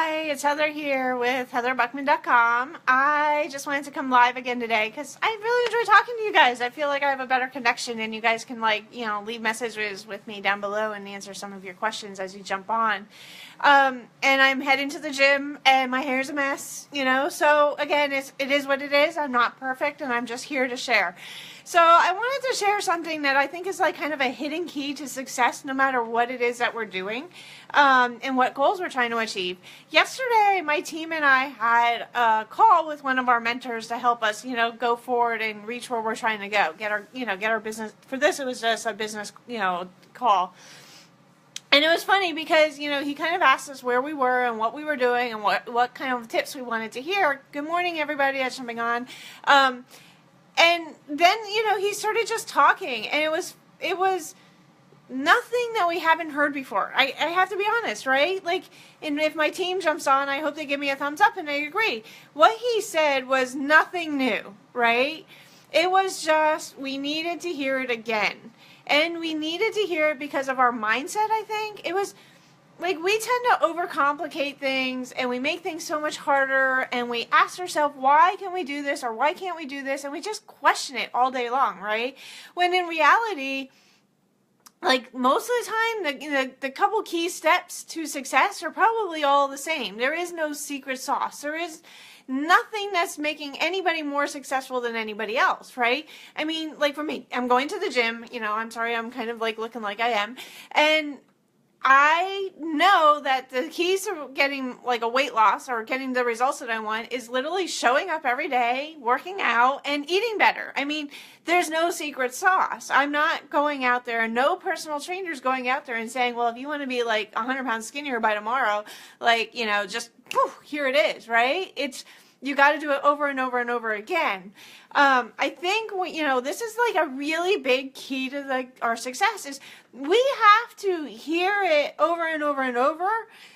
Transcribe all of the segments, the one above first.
Hi, it's Heather here with HeatherBuckman.com. I just wanted to come live again today because I really enjoy talking to you guys. I feel like I have a better connection and you guys can leave messages with me down below and answer some of your questions as you jump on. And I'm heading to the gym and my hair's a mess, so again, it is what it is. I'm not perfect and I'm just here to share. So I wanted to share something that I think is like kind of a hidden key to success no matter what it is that we're doing and what goals we're trying to achieve. Yesterday, my team and I had a call with one of our mentors to help us, go forward and reach where we're trying to go. Get our business. For this, it was just a business, call. And it was funny because, he kind of asked us where we were and what we were doing and what kind of tips we wanted to hear. Good morning, everybody that's jumping on. And then, he started just talking, and it was nothing that we haven't heard before. I have to be honest, right? And if my team jumps on, I hope they give me a thumbs up, and I agree. What he said was nothing new, right? It was just, we needed to hear it again. And we needed to hear it because of our mindset, I think. It was we tend to overcomplicate things and we make things so much harder and we ask ourselves, why can we do this or why can't we do this? And we just question it all day long, right? When in reality, most of the time, the couple key steps to success are probably all the same. There is no secret sauce. There is nothing that's making anybody more successful than anybody else, right? I mean, for me, I'm going to the gym, I'm sorry, I'm kind of looking like I am. And I know that the keys to getting a weight loss or getting the results that I want is literally showing up every day, working out, and eating better. I mean, there's no secret sauce. I'm not going out there, and no personal trainer's going out there and saying, well, if you want to be 100 pounds skinnier by tomorrow, just poof, here it is, right? You got to do it over and over and over again. I think this is a really big key to our success is we have to hear it over and over and over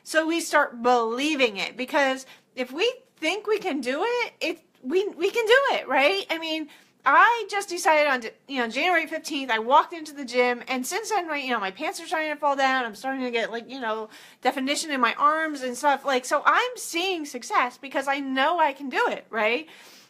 so we start believing it. Because if we think we can do it, we can do it, right? I mean, I just decided on January 15th, I walked into the gym, and since then, my pants are starting to fall down. I'm starting to get definition in my arms and stuff. So I'm seeing success because I know I can do it, right?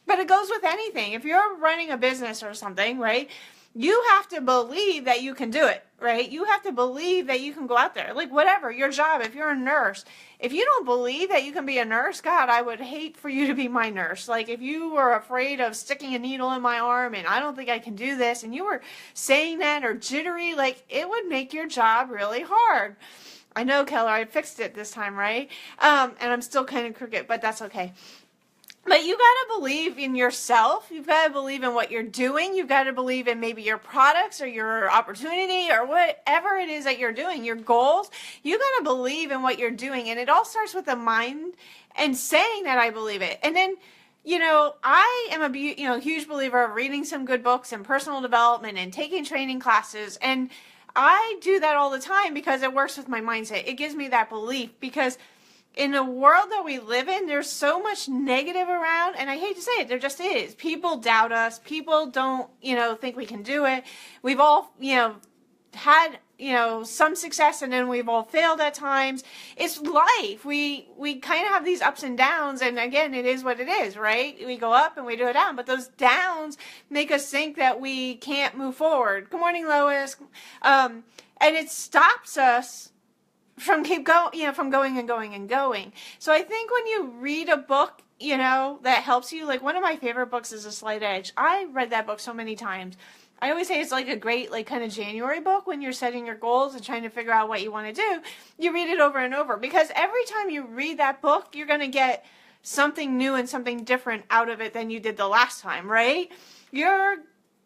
But it goes with anything. If you're running a business or something, right? You have to believe that you can do it, right? You have to believe that you can go out there. Whatever, your job, if you're a nurse, if you don't believe that you can be a nurse, God, I would hate for you to be my nurse. If you were afraid of sticking a needle in my arm and I don't think I can do this, and you were saying that or jittery, it would make your job really hard. I know, Keller, I fixed it this time, right? And I'm still kind of crooked, but that's okay. But you got to believe in yourself. You've got to believe in what you're doing. You've got to believe in maybe your products or your opportunity or whatever it is that you're doing, your goals. You got to believe in what you're doing. And it all starts with the mind and saying that I believe it. And then, I am a huge believer of reading some good books and personal development and taking training classes. And I do that all the time because it works with my mindset. It gives me that belief because in the world that we live in, there's so much negative around, and I hate to say it, there just is. People doubt us. People don't, think we can do it. We've all, had, some success, and then we've all failed at times. It's life. We kind of have these ups and downs, and again, it is what it is, right? We go up and we go down, but those downs make us think that we can't move forward. Good morning, Lois. And it stops us from from going and going and going. So I think when you read a book, that helps you, one of my favorite books is A Slight Edge. I read that book so many times. I always say it's a great, kind of January book when you're setting your goals and trying to figure out what you want to do. You read it over and over because every time you read that book, you're going to get something new and something different out of it than you did the last time, right? You're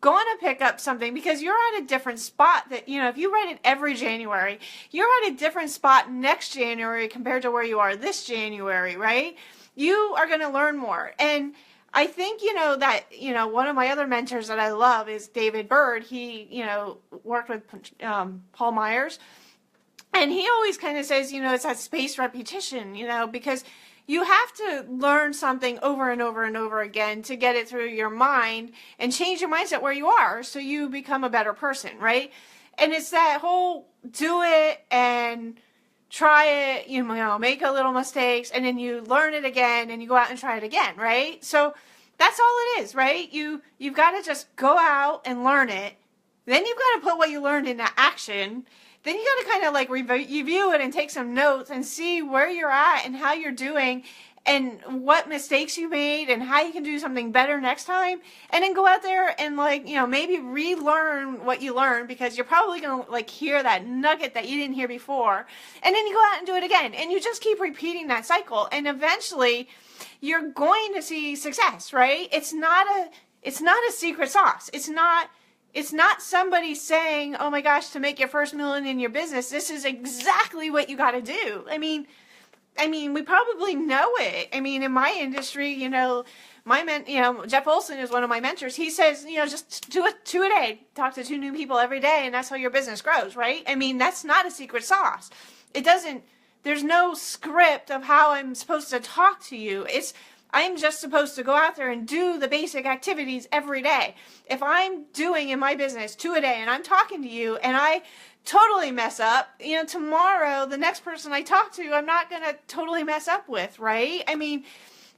going to pick up something because you're at a different spot that, if you read it every January, you're at a different spot next January compared to where you are this January, right? You are going to learn more. And I think, that, one of my other mentors that I love is David Bird. He, worked with Paul Myers. And he always kind of says, it's that spaced repetition, because you have to learn something over and over and over again to get it through your mind and change your mindset where you are so you become a better person, right? And it's that whole do it and try it, you know, make a little mistakes, and then you learn it again, and you go out and try it again, right? So that's all it is, right? You've got to just go out and learn it. Then you've got to put what you learned into action. Then you got to kind of like review it and take some notes and see where you're at and how you're doing and what mistakes you made and how you can do something better next time. And then go out there and, like, you know, maybe relearn what you learned, because you're probably going to like hear that nugget that you didn't hear before. And then you go out and do it again. And you just keep repeating that cycle. And eventually you're going to see success, right? It's not a secret sauce. It's not somebody saying, oh my gosh, to make your first million in your business, this is exactly what you got to do. I mean, we probably know it. I mean, in my industry, you know, Jeff Olson is one of my mentors. He says, you know, just do it 2 a day. Talk to 2 new people every day, and that's how your business grows, right? I mean, that's not a secret sauce. There's no script of how I'm supposed to talk to you. I'm just supposed to go out there and do the basic activities every day. If I'm doing in my business 2 a day and I'm talking to you and I totally mess up, you know, tomorrow, the next person I talk to, I'm not going to totally mess up with, right? I mean,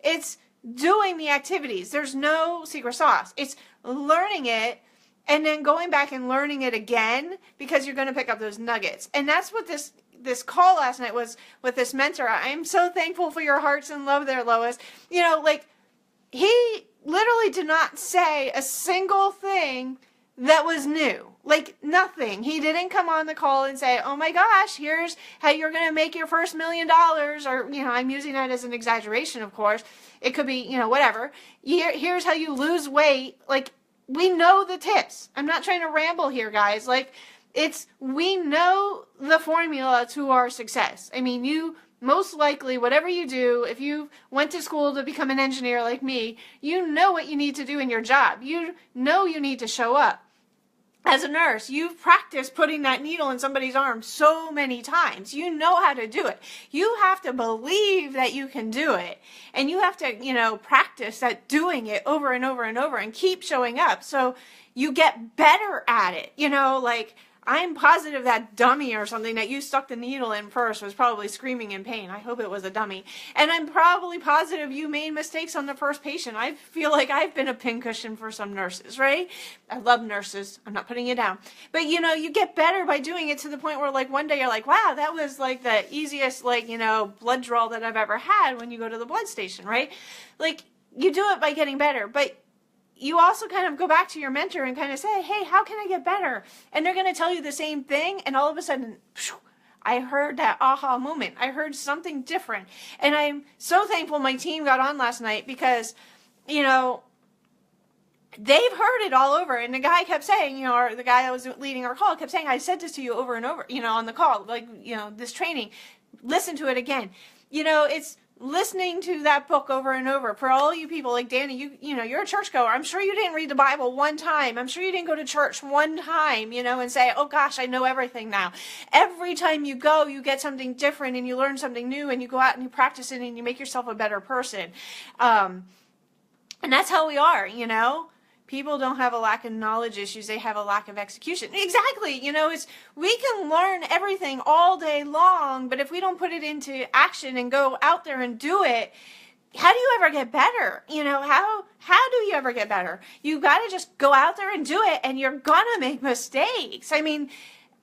it's doing the activities. There's no secret sauce. It's learning it and then going back and learning it again, because you're going to pick up those nuggets. And that's what this call last night was with this mentor. I'm so thankful for your hearts and love there, Lois. You know, like, he literally did not say a single thing that was new. Like, nothing. He didn't come on the call and say, oh my gosh, here's how you're going to make your first $1 million. Or, you know, I'm using that as an exaggeration, of course. It could be, you know, whatever. Here's how you lose weight. Like, we know the tips. I'm not trying to ramble here, guys. Like, we know the formula to our success. I mean, you most likely, whatever you do, if you went to school to become an engineer like me, you know what you need to do in your job. You know you need to show up. As a nurse, you've practiced putting that needle in somebody's arm so many times. You know how to do it. You have to believe that you can do it. And you have to, you know, practice at doing it over and over and over and keep showing up so you get better at it. You know, like, I'm positive that dummy or something that you stuck the needle in first was probably screaming in pain. I hope it was a dummy. And I'm probably positive you made mistakes on the first patient. I feel like I've been a pincushion for some nurses, right? I love nurses. I'm not putting it down. But, you know, you get better by doing it to the point where, like, one day you're like, wow, that was, like, the easiest, like, you know, blood draw that I've ever had when you go to the blood station, right? Like, you do it by getting better. But you also kind of go back to your mentor and kind of say, hey, how can I get better? And they're going to tell you the same thing. And all of a sudden, I heard that aha moment. I heard something different. And I'm so thankful my team got on last night, because, you know, they've heard it all over. And the guy kept saying, you know, or the guy that was leading our call kept saying, I said this to you over and over, you know, on the call, like, you know, this training, listen to it again. You know, it's listening to that book over and over. For all you people like Danny, you know, you're a churchgoer. I'm sure you didn't read the Bible one time. I'm sure you didn't go to church one time, you know, and say, oh gosh, I know everything now. Every time you go, you get something different and you learn something new, and you go out and you practice it and you make yourself a better person. And that's how we are, you know. People don't have a lack of knowledge issues. They have a lack of execution. Exactly. You know, we can learn everything all day long, but if we don't put it into action and go out there and do it, how do you ever get better? You know, how do you ever get better? You got to just go out there and do it, and you're going to make mistakes. I mean,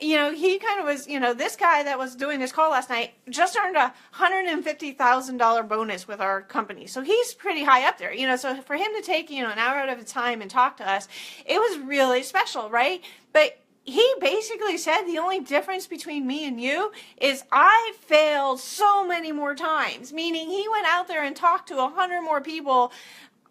you know, he kind of was, you know, this guy that was doing this call last night just earned a $150,000 bonus with our company. So he's pretty high up there, you know, so for him to take, you know, an hour out of his time and talk to us, it was really special, right? But he basically said the only difference between me and you is I failed so many more times, meaning he went out there and talked to 100 more people,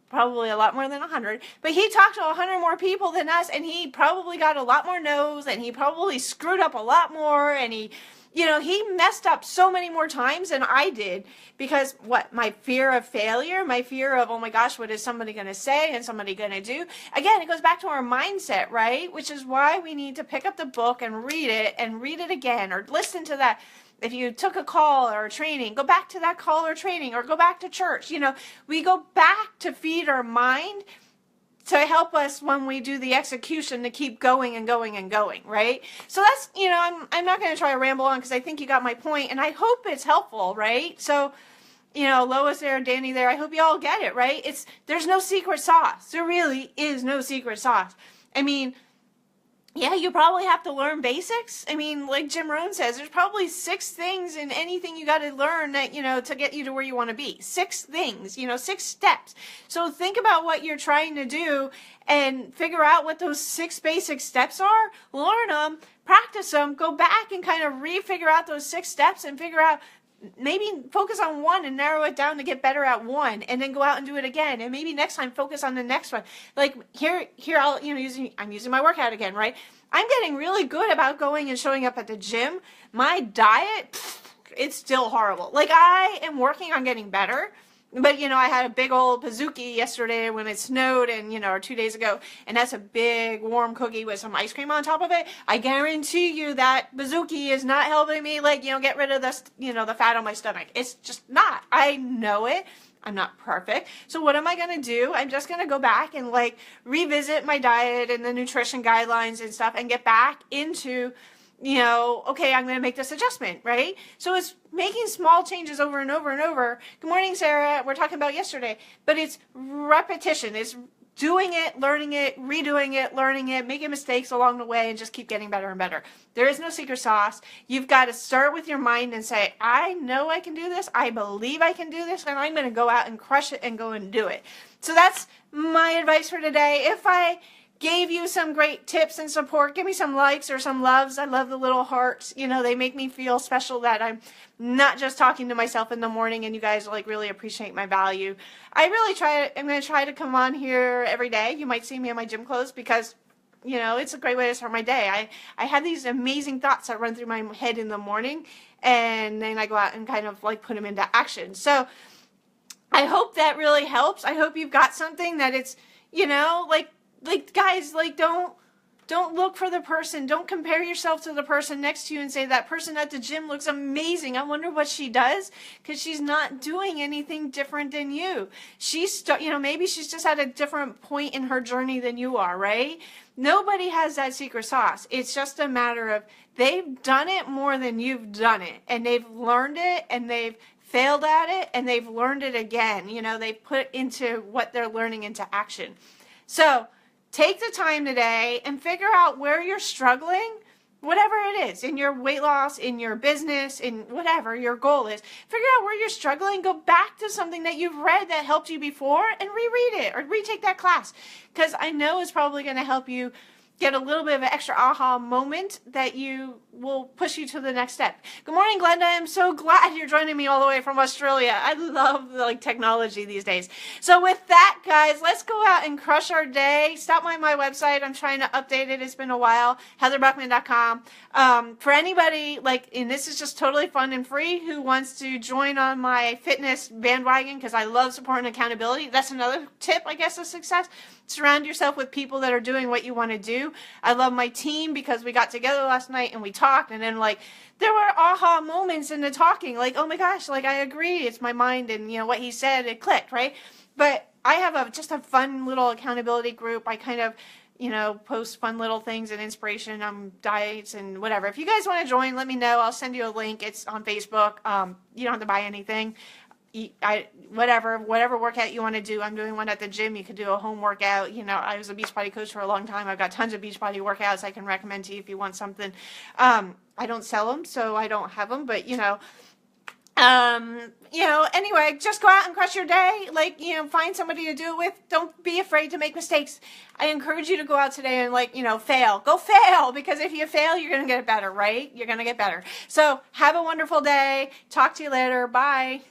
probably a lot more than 100, but he talked to 100 more people than us, and he probably got a lot more no's, and he probably screwed up a lot more, and he, you know, he messed up so many more times than I did, because my fear of failure, my fear of, oh my gosh, what is somebody going to say and somebody going to do? Again, it goes back to our mindset, right? Which is why we need to pick up the book and read it again, or listen to that. If you took a call or a training, go back to that call or training, or go back to church. You know, we go back to feed our mind to help us when we do the execution to keep going and going and going, right? So that's, I'm not going to try to ramble on because I think you got my point, and I hope it's helpful, right? So, Lois there, Danny there, I hope you all get it, right? There's no secret sauce. There really is no secret sauce. I mean, yeah, you probably have to learn basics. I mean, like Jim Rohn says, there's probably 6 things in anything you got to learn that, to get you to where you want to be. 6 things, 6 steps. So think about what you're trying to do and figure out what those 6 basic steps are. Learn them, practice them, go back and kind of re-figure out those 6 steps and figure out, maybe focus on one and narrow it down to get better at one, and then go out and do it again. And maybe next time focus on the next one. Like here I'm using my workout again, right? I'm getting really good about going and showing up at the gym. My diet, it's still horrible. Like I am working on getting better. But, I had a big old Pizookie yesterday when it snowed and, or 2 days ago, and that's a big warm cookie with some ice cream on top of it. I guarantee you that Pizookie is not helping me, get rid of the fat on my stomach. It's just not. I know it. I'm not perfect. So what am I going to do? I'm just going to go back and, revisit my diet and the nutrition guidelines and stuff and get back into okay, I'm going to make this adjustment, right? So it's making small changes over and over and over. Good morning, Sarah. We're talking about yesterday. But it's repetition. It's doing it, learning it, redoing it, learning it, making mistakes along the way, and just keep getting better and better. There is no secret sauce. You've got to start with your mind and say, I know I can do this. I believe I can do this. And I'm going to go out and crush it and go and do it. So that's my advice for today. If I gave you some great tips and support, give me some likes or some loves. I love the little hearts. They make me feel special that I'm not just talking to myself in the morning and you guys really appreciate my value. I'm going to try to come on here every day. You might see me in my gym clothes because, it's a great way to start my day. I have these amazing thoughts that run through my head in the morning, and then I go out and kind of put them into action. So I hope that really helps. I hope you've got something that it's, guys, don't look for the person. Don't compare yourself to the person next to you and say, that person at the gym looks amazing. I wonder what she does, because she's not doing anything different than you. Maybe she's just at a different point in her journey than you are, right? Nobody has that secret sauce. It's just a matter of they've done it more than you've done it, and they've learned it, and they've failed at it, and they've learned it again. They've put into what they're learning into action. So take the time today and figure out where you're struggling, whatever it is, in your weight loss, in your business, in whatever your goal is. Figure out where you're struggling, go back to something that you've read that helped you before and reread it or retake that class, because I know it's probably going to help you get a little bit of an extra aha moment that will push you to the next step. Good morning, Glenda. I'm so glad you're joining me all the way from Australia. I love technology these days. So with that, guys, let's go out and crush our day. Stop by my website. I'm trying to update it. It's been a while. HeatherBuckman.com. For anybody, and this is just totally fun and free, who wants to join on my fitness bandwagon, because I love support and accountability. That's another tip, I guess, of success. Surround yourself with people that are doing what you want to do. I love my team because we got together last night and we talked, and then there were aha moments in the talking, oh my gosh, I agree, it's my mind, and what he said, it clicked, right? But I have just a fun little accountability group. I kind of post fun little things and inspiration on diets and whatever. If you guys want to join, let me know. I'll send you a link. It's on Facebook. You don't have to buy anything. Whatever workout you want to do. I'm doing one at the gym. You could do a home workout. I was a Beachbody coach for a long time. I've got tons of Beachbody workouts I can recommend to you if you want something. I don't sell them, so I don't have them, but anyway, just go out and crush your day. Find somebody to do it with. Don't be afraid to make mistakes. I encourage you to go out today and fail. Go fail, because if you fail, you're going to get better, right? You're going to get better. So have a wonderful day. Talk to you later. Bye.